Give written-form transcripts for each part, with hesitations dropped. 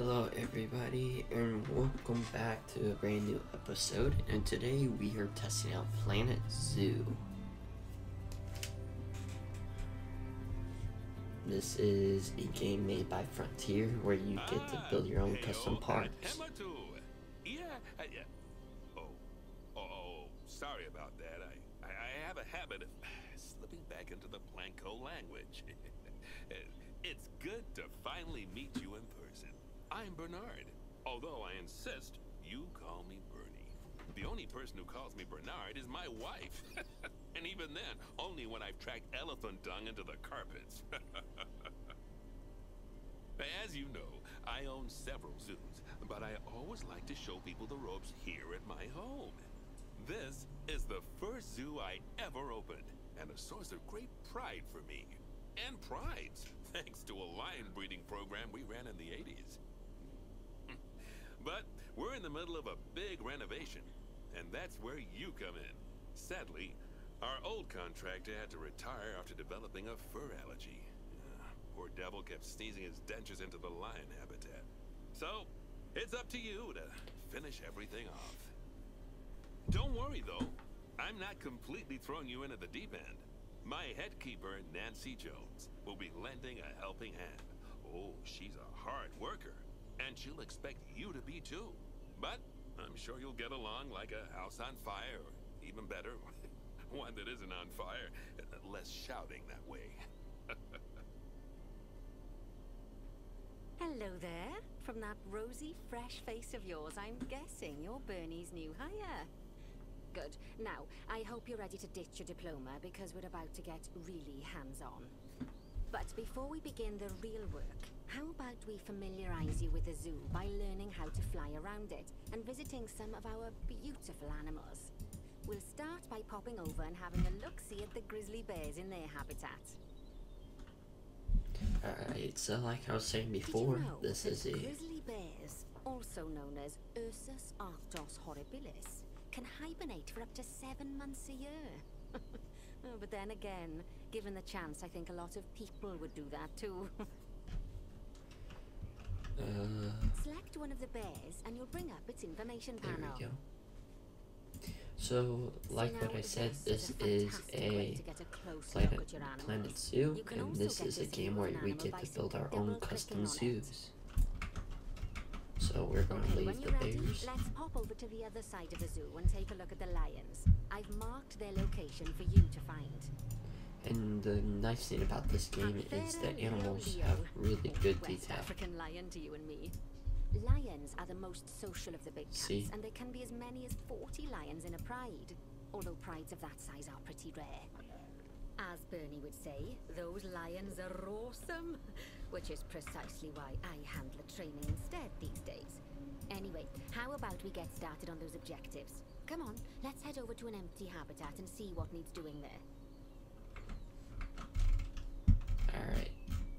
Hello everybody and welcome back to a brand new episode, and today we are testing out Planet Zoo. This is a game made by Frontier where you get to build your own custom parks. Sorry about that. I have a habit of slipping back into the Planko language. It's good to finally meet you in person. I'm Bernard, although I insist you call me Bernie. The only person who calls me Bernard is my wife. And even then, only when I've tracked elephant dung into the carpets. As you know, I own several zoos, but I always like to show people the ropes here at my home. This is the first zoo I ever opened, and a source of great pride for me. And prides, thanks to a lion breeding program we ran in the 80s. But we're in the middle of a big renovation, and that's where you come in. Sadly, our old contractor had to retire after developing a fur allergy. Poor devil kept sneezing his dentures into the lion habitat. So, it's up to you to finish everything off. Don't worry though, I'm not completely throwing you in at the deep end. My head keeper, Nancy Jones, will be lending a helping hand. Oh, she's a hard worker, and she'll expect you to be too. But I'm sure you'll get along like a house on fire, or even better, one that isn't on fire. Less shouting that way. Hello there. From that rosy, fresh face of yours, I'm guessing you're Bernie's new hire. Good. Now, I hope you're ready to ditch your diploma because we're about to get really hands-on. But before we begin the real work, how about we familiarize you with the zoo by learning how to fly around it and visiting some of our beautiful animals. We'll start by popping over and having a look-see at the grizzly bears in their habitat. Alright, so like I was saying before, this is a... grizzly bears, also known as Ursus arctos horribilis, can hibernate for up to 7 months a year. Oh, but then again, given the chance, I think a lot of people would do that too. Select one of the bears and you'll bring up its information panel. There we go. So, like what I said, this is a Planet Zoo, and this is a game where we get to build our own custom zoos. So we're going to leave the bears. Let's pop over to the other side of the zoo and take a look at the lions. I've marked their location for you to find. And the nice thing about this game is the animals have really good detail. African lion to you and me. Lions are the most social of the big cats, and there can be as many as 40 lions in a pride. Although prides of that size are pretty rare. As Bernie would say, those lions are awesome. Which is precisely why I handle the training instead these days. Anyway, how about we get started on those objectives? Come on, let's head over to an empty habitat and see what needs doing there. Alright,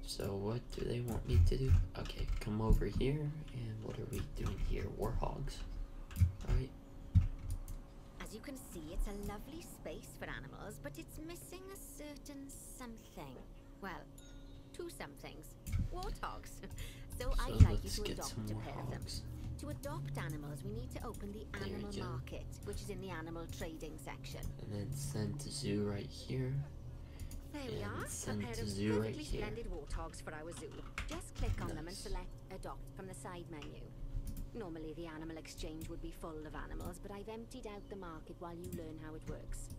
so what do they want me to do? Okay, come over here, and what are we doing here? Warhogs. Alright. As you can see, it's a lovely space for animals, but it's missing a certain something. Well, two somethings. Warthogs. So I'd like you to adopt a pair of them. To adopt animals, we need to open the animal market, which is in the animal trading section. And then send to zoo right here. There we are. Send a pair to of zoo right perfectly here. splendid warthogs for our zoo. Just click on them and select adopt from the side menu. Normally the animal exchange would be full of animals, but I've emptied out the market while you learn how it works.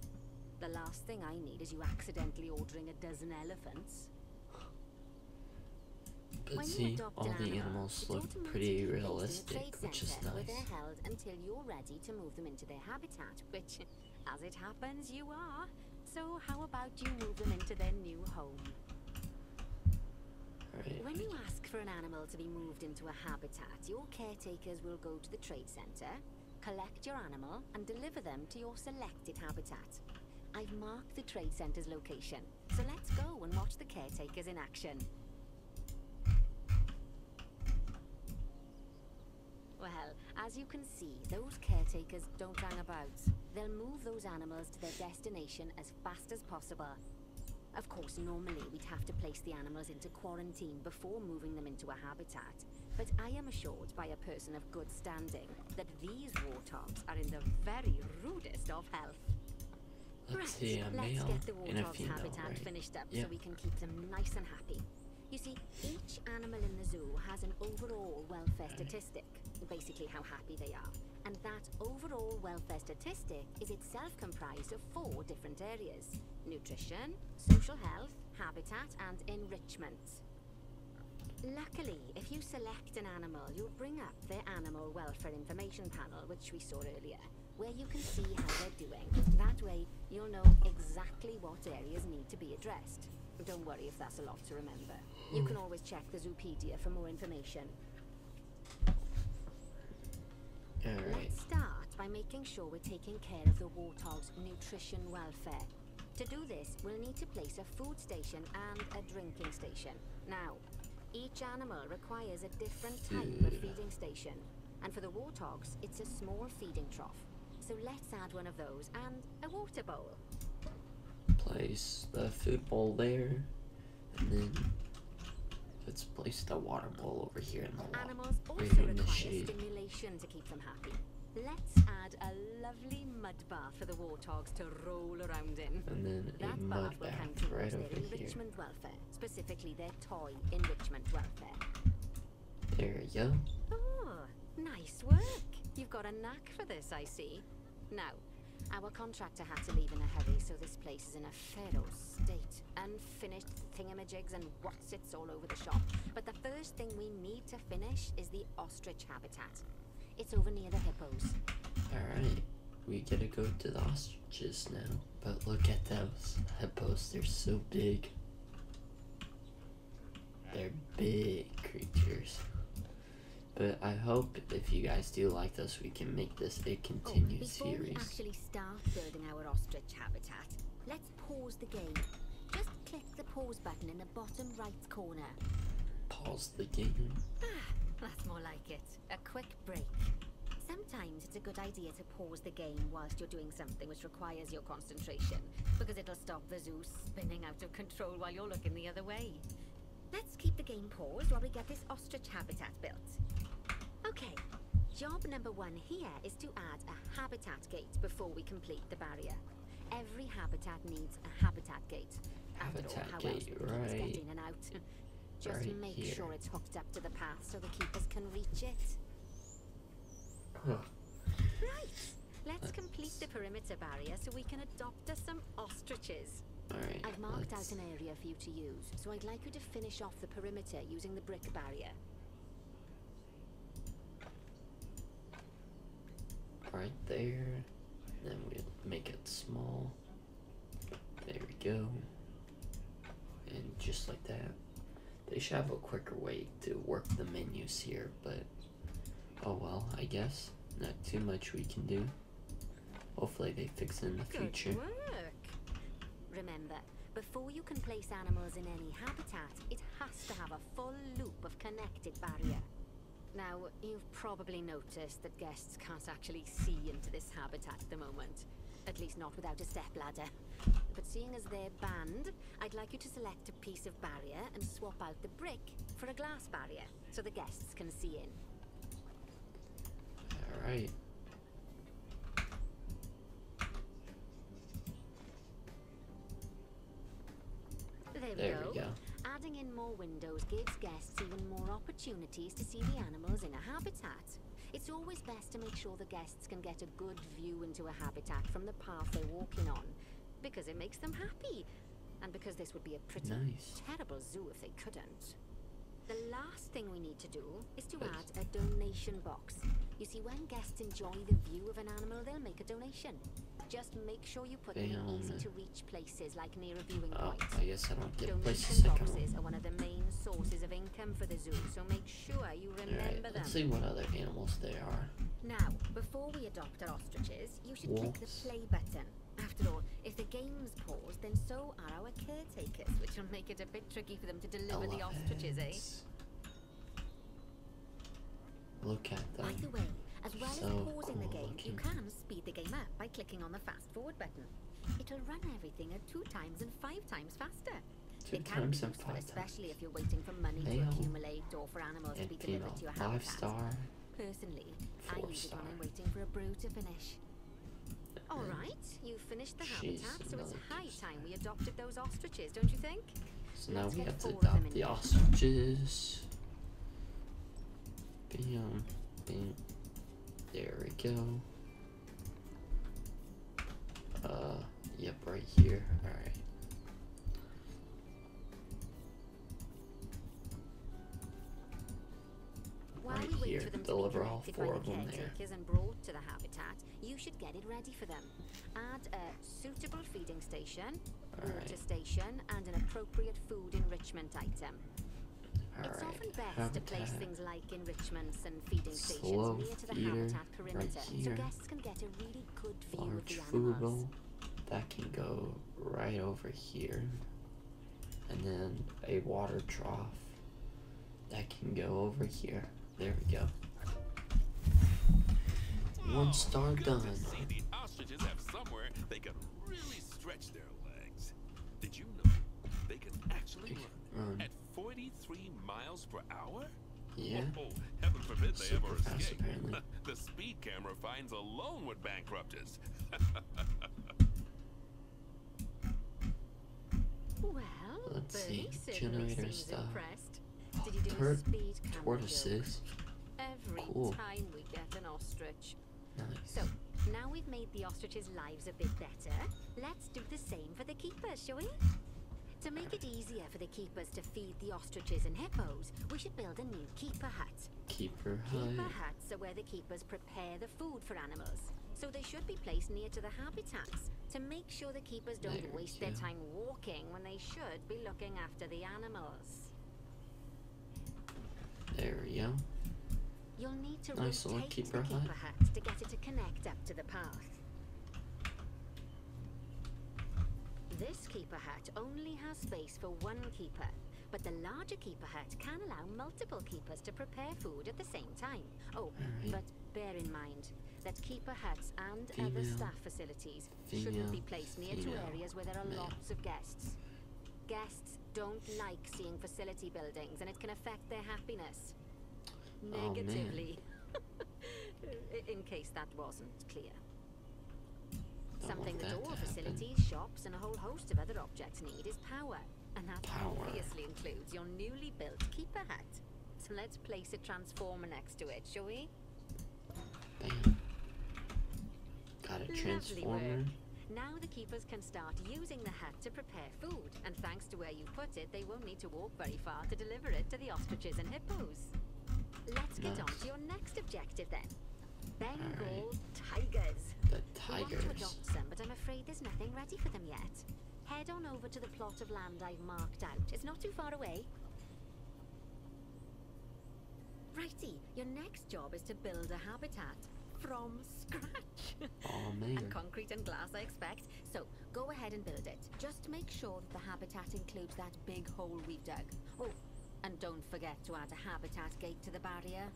The last thing I need is you accidentally ordering a dozen elephants. But see, all the animals look pretty realistic, which is nice. Where they're held until you're ready to move them into their habitat, which, as it happens, you are. So how about you move them into their new home? Right. When you ask for an animal to be moved into a habitat, your caretakers will go to the trade center, collect your animal, and deliver them to your selected habitat. I've marked the trade center's location, so let's go and watch the caretakers in action. Well, as you can see, those caretakers don't hang about. They'll move those animals to their destination as fast as possible. Of course, normally we'd have to place the animals into quarantine before moving them into a habitat. but I am assured by a person of good standing that these warthogs are in the very rudest of health. Let's see, a let's male get the and a warthog's female, habitat right? finished up Yep. so we can keep them nice and happy. You see, each animal in the zoo has an overall welfare statistic, basically how happy they are. And that overall welfare statistic is itself comprised of 4 different areas: nutrition, social health, habitat, and enrichment. Luckily, if you select an animal, you'll bring up their animal welfare information panel, which we saw earlier, where you can see how they're doing. That way, you'll know exactly what areas need to be addressed. Don't worry if that's a lot to remember. You can always check the Zoopedia for more information. Alright. Let's start by making sure we're taking care of the warthog's nutrition welfare. To do this, we'll need to place a food station and a drinking station. Now, each animal requires a different type of feeding station. And for the warthogs, it's a small feeding trough. So let's add one of those and a water bowl. Place the food bowl there, and then let's place the water bowl over here in the lot, Animals also right in the require shade. stimulation to keep them happy. Let's add a lovely mud bath for the warthogs to roll around in. And then a That mud bath will count bath towards right their over here. enrichment welfare, specifically their toy enrichment welfare. There you go. Oh, nice work. You've got a knack for this, I see. Now, our contractor had to leave in a hurry, so this place is in a pharaoh state. Unfinished thingamajigs and what's-its all over the shop. But the first thing we need to finish is the ostrich habitat. It's over near the hippos. Alright, we gotta go to the ostriches now. But look at those hippos, they're so big. They're big creatures. But I hope if you guys do like this, we can make this a continued before series. we actually start building our ostrich habitat, let's pause the game. Just click the pause button in the bottom right corner. Pause the game. That's more like it. A quick break. Sometimes it's a good idea to pause the game whilst you're doing something which requires your concentration, because it'll stop the zoo spinning out of control while you're looking the other way. Let's keep the game paused while we get this ostrich habitat built. Okay, job number 1 here is to add a habitat gate before we complete the barrier. Every habitat needs a habitat gate. After all, Habitat how gate, else would the keepers right. get in and out? Just Right make here. sure it's hooked up to the path so the keepers can reach it. Huh. Right, let's complete the perimeter barrier so we can adopt us some ostriches. Alright, I've marked let's... out an area for you to use, so I'd like you to finish off the perimeter using the brick barrier. right there. Then we'll make it small. There we go. And just like that. They should have a quicker way to work the menus here, but oh well, I guess. Not too much we can do. Hopefully they fix it in the future. Good work. Remember, before you can place animals in any habitat, it has to have a full loop of connected barrier. Now, you've probably noticed that guests can't actually see into this habitat at the moment. At least not without a stepladder. But seeing as they're banned, I'd like you to select a piece of barrier and swap out the brick for a glass barrier, so the guests can see in. Alright. There we go. Adding in more windows gives guests even more opportunities to see the animals in a habitat. It's always best to make sure the guests can get a good view into a habitat from the path they're walking on, because it makes them happy, and because this would be a pretty terrible zoo if they couldn't. The last thing we need to do is to add a donation box. You see, when guests enjoy the view of an animal, they'll make a donation. Just make sure you put them in easy-to-reach places, like near a viewing point. I guess I don't get Donation boxes are one of the main sources of income for the zoo, so make sure you remember them. Let's see what other animals there are. Now, before we adopt our ostriches, you should click the play button. After all, if the game's paused, then so are our caretakers, which will make it a bit tricky for them to deliver the ostriches, eh? Look at them. By the way, as well as pausing the game, looking. you can speed the game up by clicking on the fast forward button. It'll run everything at 2 times and 5 times faster. 2 It can be times and useful, 5 especially times. if you're waiting for money to Male accumulate or for animals to and be delivered female to your 5 habitat. star. Personally, I 4 use it star. when I'm waiting for a brood to finish. All right, you've finished the She's habitat, so it's another high 2 time we adopted those ostriches, don't you think? So now Let's we get have to 4 of them adopt in the here. ostriches. Bam, bam. There we go. Yep, right here. Alright. While Right we wait here, for them deliver to be all collected 4 by of the them there. caretakers and brought to the habitat, you should get it ready for them. Add a suitable feeding station, water Alright. station, and an appropriate food enrichment item. It's often best to place Habitat. things like enrichments and feeding Slow stations near to the feeder, habitat right perimeter, so here. guests can get a really good view of Large the food animals. bowl. That can go right over here. And then a water trough. That can go over here. There we go. 1 star Good done. to see the ostriches have somewhere they can really stretch their legs. Did you know they can actually run at 43 miles per hour? Yeah. Oh, heaven forbid they Super ever fast, escape. apparently. The speed camera finds alone would bankrupt us. Well, Let's Bernie see, certainly generator seems stuff. impressed. Did you do a Turd speed camera joke? tortoises. Every Cool. time we get an ostrich. Nice. So, now we've made the ostriches' lives a bit better, let's do the same for the keepers, shall we? To make it easier for the keepers to feed the ostriches and hippos, we should build a new keeper hut. Keeper Keeper hut. huts are where the keepers prepare the food for animals, so they should be placed near to the habitats to make sure the keepers don't There we waste their go. time walking when they should be looking after the animals. There we go. You'll need to Nice little rotate keeper the hut. keeper hut to get it to connect up to the path. This keeper hut only has space for 1 keeper, but the larger keeper hut can allow multiple keepers to prepare food at the same time. Oh, Alright. but bear in mind that keeper huts and other Female, staff facilities female, shouldn't be placed near to female, areas where there are male. lots of guests. Guests don't like seeing facility buildings, and it can affect their happiness. Oh, man. Negatively. In case that wasn't clear. Don't Something want that that all to happen. facilities, shops, and a whole host of other objects need is power. And that Power. obviously includes your newly built keeper hut. So let's place a transformer next to it, shall we? Bam. Got a Lovely transformer. work. Now the keepers can start using the hut to prepare food, and thanks to where you put it, they won't need to walk very far to deliver it to the ostriches and hippos. Let's get on Nice. to your next objective then. Bengal Alright. tigers. The We want to tigers. adopt some, but I'm afraid there's nothing ready for them yet. Head on over to the plot of land I've marked out. It's not too far away. Righty, your next job is to build a habitat from scratch. Oh man. Concrete and glass, I expect. So, go ahead and build it. Just make sure that the habitat includes that big hole we've dug. Oh, and don't forget to add a habitat gate to the barrier.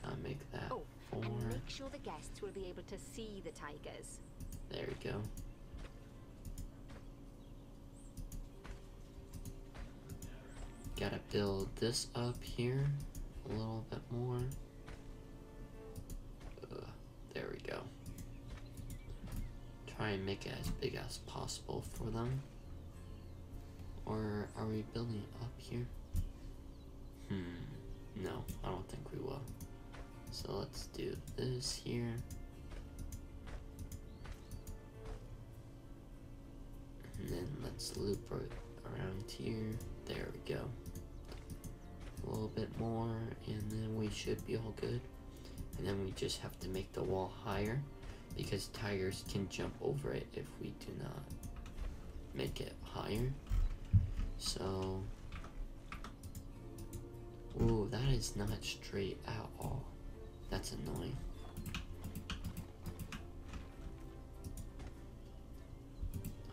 Gotta make that Oh, 4. and make sure the guests will be able to see the tigers. There we go. Gotta build this up here a little bit more. There we go. Try and make it as big as possible for them. Or are we building it up here? No, I don't think we will. So let's do this here. And then let's loop it around here. There we go. A little bit more, and then we should be all good. And then we just have to make the wall higher, because tigers can jump over it if we do not make it higher. So, ooh, that is not straight at all. That's annoying.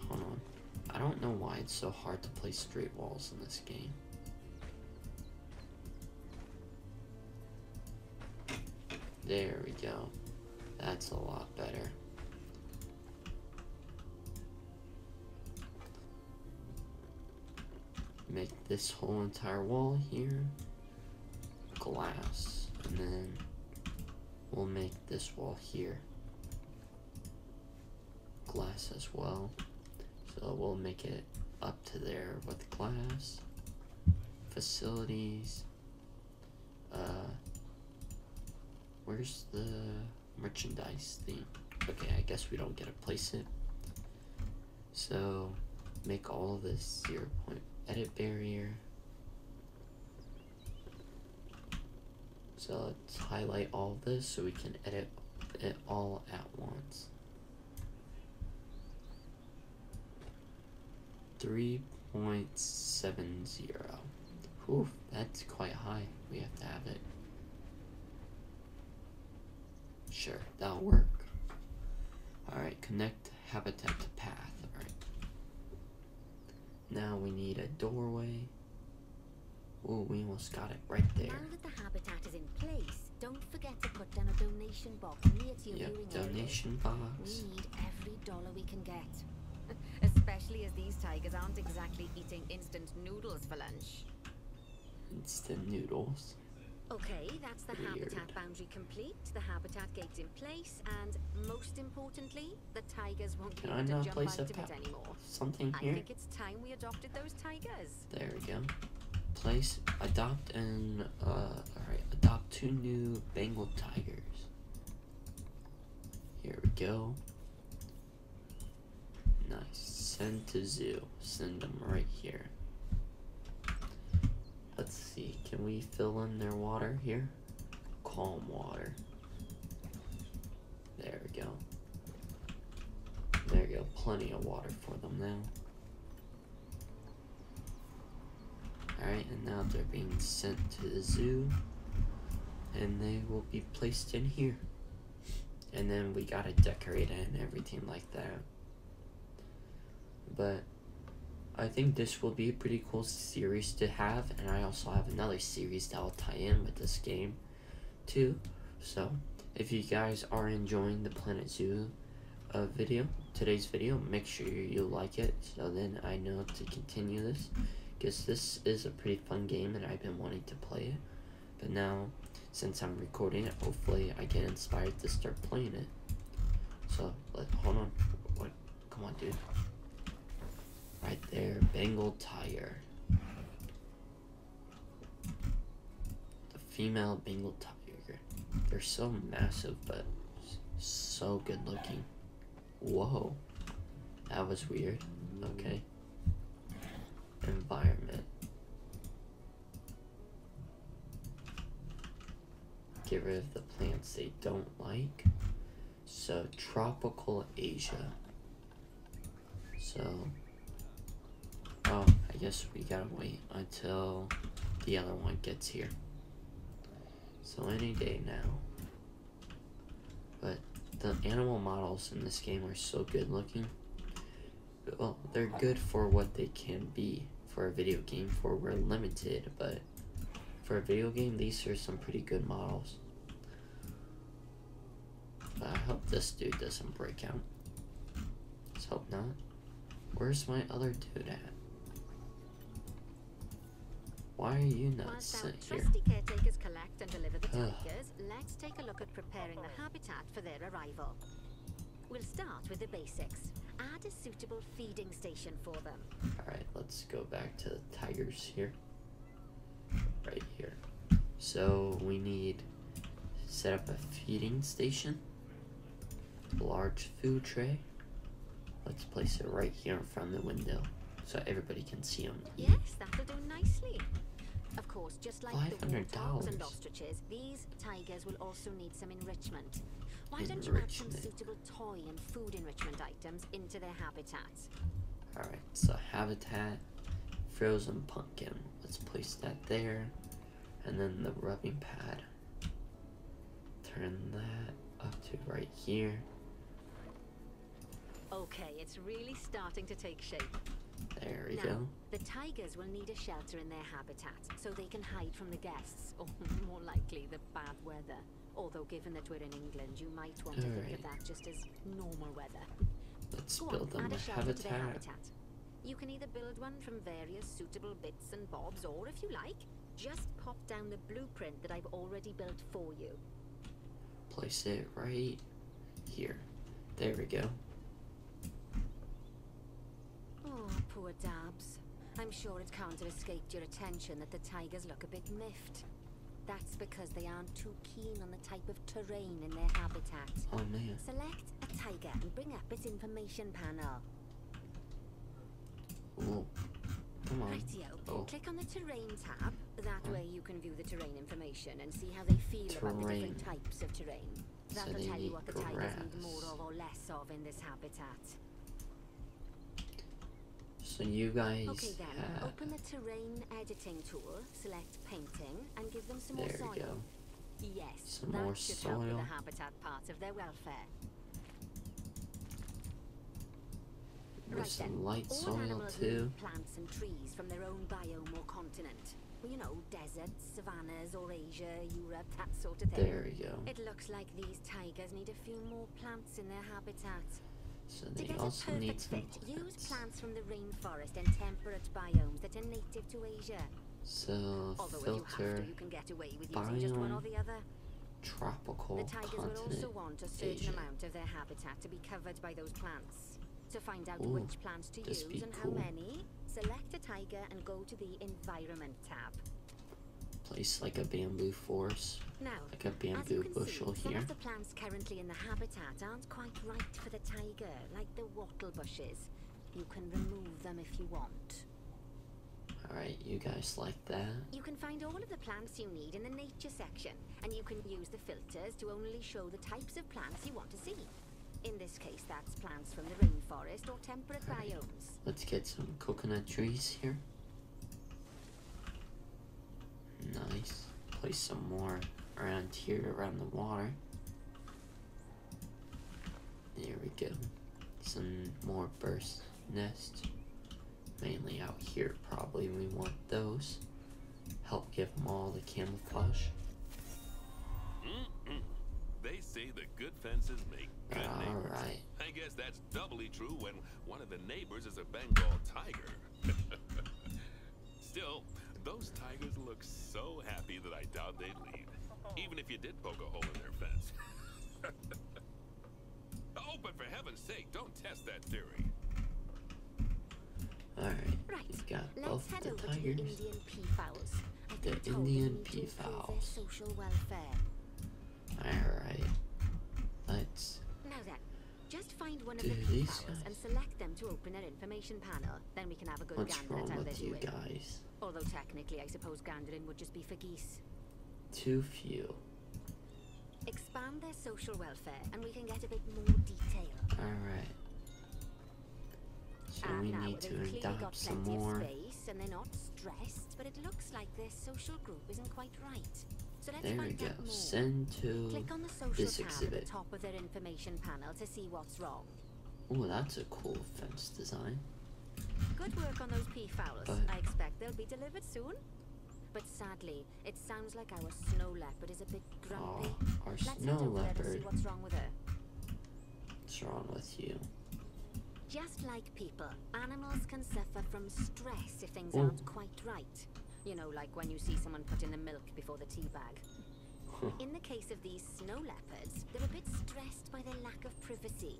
Hold on. I don't know why it's so hard to place straight walls in this game. There we go. That's a lot better. make this whole entire wall here glass, and then we'll make this wall here glass as well. So we'll make it up to there with glass. Facilities. Where's the merchandise thing? Okay, I guess we don't get to place it. So make all of this 0 point edit barrier. So let's highlight all of this so we can edit it all at once. 3.70. Whew, that's quite high. We have to have it. Sure, that'll work. Alright, connect habitat to path. Alright. Now we need a doorway. Oh, we almost got it right there. Now that the habitat is in place, don't forget to put down a donation box near to your viewing donation area. box. We need every dollar we can get. Especially as these tigers aren't exactly eating instant noodles for lunch. Instant noodles. Okay, that's the Weird. habitat boundary complete, the habitat gate's in place, and most importantly, the tigers won't be Can able I to not jump place out a of it anymore. something I here? think it's time we adopted those tigers. There we go. Place, adopt, and alright, adopt 2 new Bengal tigers. Here we go. Nice. Send to zoo. Send them right here. Let's see, can we fill in their water here? Calm water. There we go. There we go, plenty of water for them now. Alright, and now they're being sent to the zoo. And they will be placed in here. And then we gotta decorate it and everything like that. But I think this will be a pretty cool series to have, and I also have another series that will tie in with this game too. So if you guys are enjoying the Planet Zoo today's video, make sure you like it so then I know to continue this, because this is a pretty fun game and I've been wanting to play it. But now, since I'm recording it, hopefully I get inspired to start playing it. So hold on. What? Come on, dude. Right there, Bengal tiger. The female Bengal tiger. They're so massive, but so good looking. Whoa. That was weird. Okay. Environment. Get rid of the plants they don't like. So, tropical Asia. So, oh, I guess we gotta wait until the other one gets here. So any day now. But the animal models in this game are so good looking. Well, they're good for what they can be for a video game, for we're limited, but for a video game, these are some pretty good models. But I hope this dude doesn't break out. Let's hope not. Where's my other dude at? Why are you not Whilst our sitting here? trusty caretakers collect and deliver the tigers, let's take a look at preparing the habitat for their arrival. We'll start with the basics. Add a suitable feeding station for them. Alright, let's go back to the tigers here. Right here. So we need to set up a feeding station. Large food tray. Let's place it right here in front of the window so everybody can see them eat. Yes, that'll do nicely. Of course, just like the $500. warthogs and ostriches, these tigers will also need some enrichment. Why don't you add some Enrichment. suitable toy and food enrichment items into their habitats? Alright, so habitat, frozen pumpkin. Let's place that there. And then the rubbing pad. Turn that up to right here. Okay, it's really starting to take shape. There we Now, go. the tigers will need a shelter in their habitat, so they can hide from the guests, or more likely, the bad weather. Although, given that we're in England, you might want to think Alright. of that just as normal weather. Let's Go build on, them add a a shelter to their habitat. habitat. You can either build one from various suitable bits and bobs, or if you like, just pop down the blueprint that I've already built for you. Place it right here. There we go. Oh, poor Dabs. I'm sure it can't have escaped your attention that the tigers look a bit miffed. That's because they aren't too keen on the type of terrain in their habitat. Oh man. Select a tiger and bring up its information panel. Ooh. Come on. Rightio. Oh. Click on the terrain tab. That way you can view the terrain information and see how they feel about the different types of terrain. That'll tell you what the tigers need more of or less of in this habitat. So you guys Okay then, open the terrain editing tool, select painting, and give them some more there soil. we go. Yes, Some that more should help with soil. the habitat part of their welfare. With Right some then, light all soil animals too. need plants and trees from their own biome or continent. Well, you know, deserts, savannas, Eurasia, Europe, that sort of thing. There we go. It looks like these tigers need a few more plants in their habitat. So To they get also a need perfect some fit, use plants. plants from the rainforest and temperate biomes that are native to Asia. So Although if you have filter to, you can get away with using just one or biome, the other. tropical The tigers will also continent. want a certain Asia. amount of their habitat to be covered by those plants. To find out Ooh, which plants to this use be and cool. how many, select a tiger and go to the Environment tab. Place like a bamboo forest, Now, like a as you bamboo can bushel see, some here. of the plants currently in the habitat aren't quite right for the tiger, like the wattle bushes. You can remove them if you want. Alright, you guys like that? You can find all of the plants you need in the nature section, and you can use the filters to only show the types of plants you want to see. In this case, that's plants from the rainforest or temperate biomes. Let's get some coconut trees here. Nice. Place some more around here, around the water. There we go. Some more burst nests. Mainly out here, probably. We want those. Help give them all the camouflage. They say that good fences make good neighbors. Alright. I guess that's doubly true when one of the neighbors is a Bengal tiger. Still, those tigers look so happy that I doubt they'd leave, even if you did poke a hole in their fence. Oh, but for heaven's sake, don't test that theory. Alright. Right, We've got let's both head the over to the tigers. Indian peafowls. I've been The told they Indian need to improve their peafowls. social welfare. Alright. Let's Now then, just find one of do the these peafowls guys. and select them to open their information panel. Then we can have a good What's gander wrong at how they're with you doing. guys? Although technically, I suppose gandering would just be for geese. Too few. Expand their social welfare, and we can get a bit more detail. Alright. So we Now, need to they've clearly got adopt some plenty more. of space, and they're not stressed, but it looks like their social group isn't quite right. So let's There we find go. out more. Send to Click on the social this tab at exhibit. the top of their information panel to see what's wrong. Oh, that's a cool fence design. Good work on those peafowls. But- I expect they'll be delivered soon. But sadly, it sounds like our snow leopard is a bit grumpy. Oh, our Let's head snow over there and see leopard. what's wrong with her. What's wrong with you? Just like people, animals can suffer from stress if things Oh. aren't quite right. You know, like when you see someone put in the milk before the tea bag. In the case of these snow leopards, they're a bit stressed by their lack of privacy.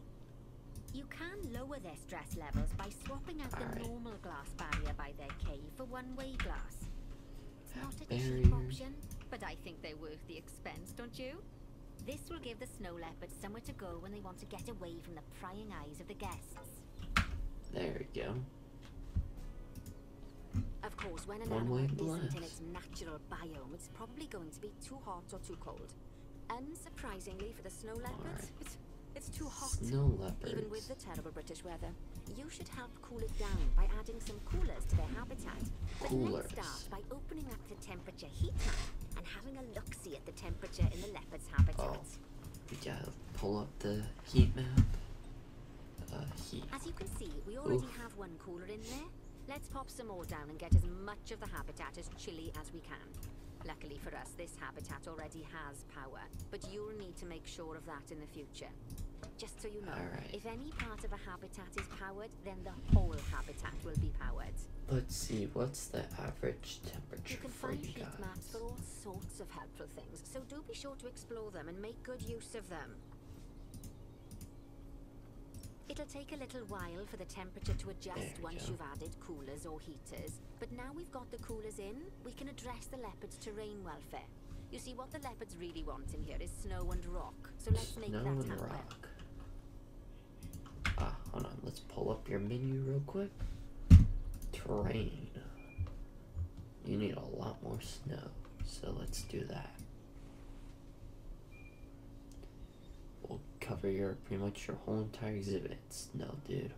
You can lower their stress levels by swapping out the Alright. normal glass barrier by their cave for one-way glass. It's not a Barrier. cheap option, but I think they're worth the expense, don't you? This will give the snow leopards somewhere to go when they want to get away from the prying eyes of the guests. There we go. Of course, when an One-way animal isn't in glass. its natural biome, it's probably going to be too hot or too cold. Unsurprisingly for the snow leopards, Alright. it's too hot. Snow leopards. Even with the terrible British weather, you should help cool it down by adding some coolers to their habitat. But Coolers. let's start by opening up the temperature heat map and having a look-see at the temperature in the leopard's habitat. Oh. We gotta pull up the heat map. Heat. As you can see, we already Oof. have one cooler in there. Let's pop some more down and get as much of the habitat as chilly as we can. Luckily for us, this habitat already has power, but you'll need to make sure of that in the future. Just so you know, Alright. if any part of a habitat is powered, then the whole habitat will be powered. Let's see, what's the average temperature You can for find you heat guys? maps for all sorts of helpful things, so do be sure to explore them and make good use of them. It'll take a little while for the temperature to adjust once you've added coolers or heaters, but now we've got the coolers in, we can address the leopards' terrain welfare. You see, what the leopards really want in here is snow and rock, so let's make that Snow and happen. rock. Hold on, let's pull up your menu real quick. Terrain. You need a lot more snow, so let's do that. We'll cover pretty much your whole entire exhibit. Snow, dude.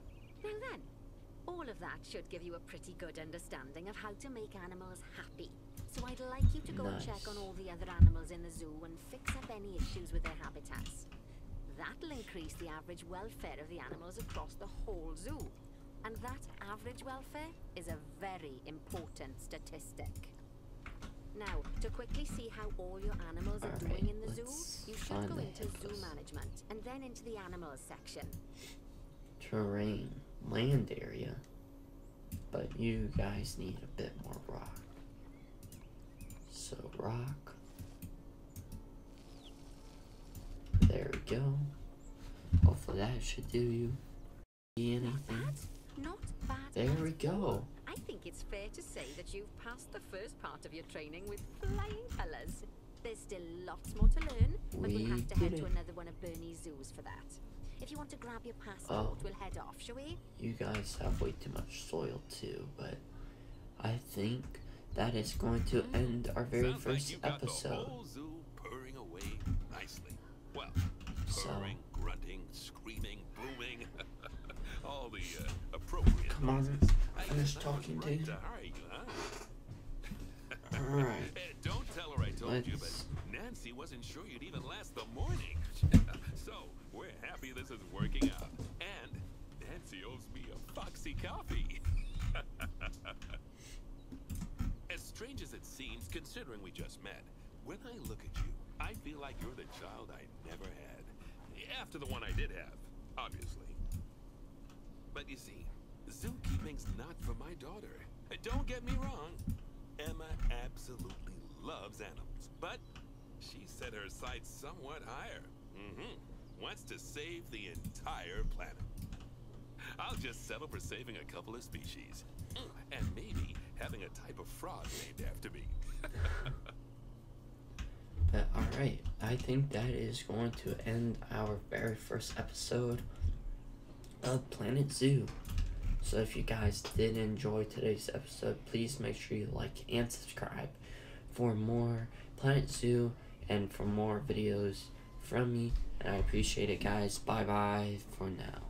Now then, all of that should give you a pretty good understanding of how to make animals happy. So I'd like you to go and check on all the other animals in the zoo and fix up any issues with their habitats. That'll increase the average welfare of the animals across the whole zoo. And that average welfare is a very important statistic. Now, to quickly see how all your animals are doing in the zoo, you should go into zoo management and then into the animals section. Terrain. Land area. But you guys need a bit more rock. So rock. There we go. Hopefully that should do you. See anything? Not bad. There we go. I think it's fair to say that you've passed the first part of your training with flying colours. There's still lots more to learn, but we'll have to head to another one of Bernie's zoos for that. If you want to grab your passport, we'll head off, shall we? You guys have way too much soil too, but I think that is going to end our very first episode. The whole zoo purring away nicely. Well, So, purring, grunting, screaming, booming, all the appropriate come on, noises. finish talking to you. Alright. Don't tell her I told you, but Nancy wasn't sure you'd even last the morning. So, we're happy this is working out. And Nancy owes me a Foxy coffee. As strange as it seems, considering we just met, when I look at you, I feel like you're the child I never had. After the one I did have, obviously. But you see, zookeeping's not for my daughter. Don't get me wrong. Emma absolutely loves animals, but she set her sights somewhat higher. Wants to save the entire planet. I'll just settle for saving a couple of species. And maybe having a type of frog named after me. But alright, I think that is going to end our very first episode of Planet Zoo. So if you guys did enjoy today's episode, please make sure you like and subscribe for more Planet Zoo and for more videos from me. And I appreciate it, guys. Bye bye for now.